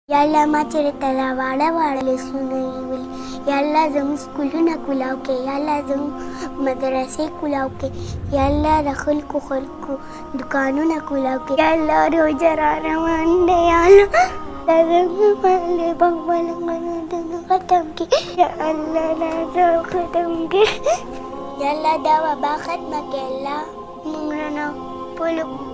يلا ما ترتلا وعلى لسنوي يلا زم سكولنا كلاوكي يلا زم مدرسة كلاوكي يلا دخلكو خلكو دكاننا كلاوكي يلا روجرانا مانده يلا لازم مالي بقبل ختمكي يلا لازم ختمكي يلا دوا باخد مكلا مغرنا بلو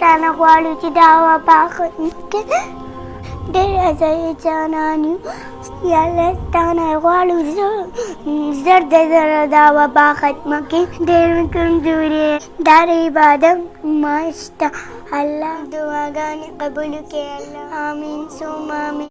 sana walu ci dawa bakhat ke dera zay janani yalla tana walu zar dawa bakhat make der kun jure dari badam masta Allah dua gani qabul ke Allah amin summa amin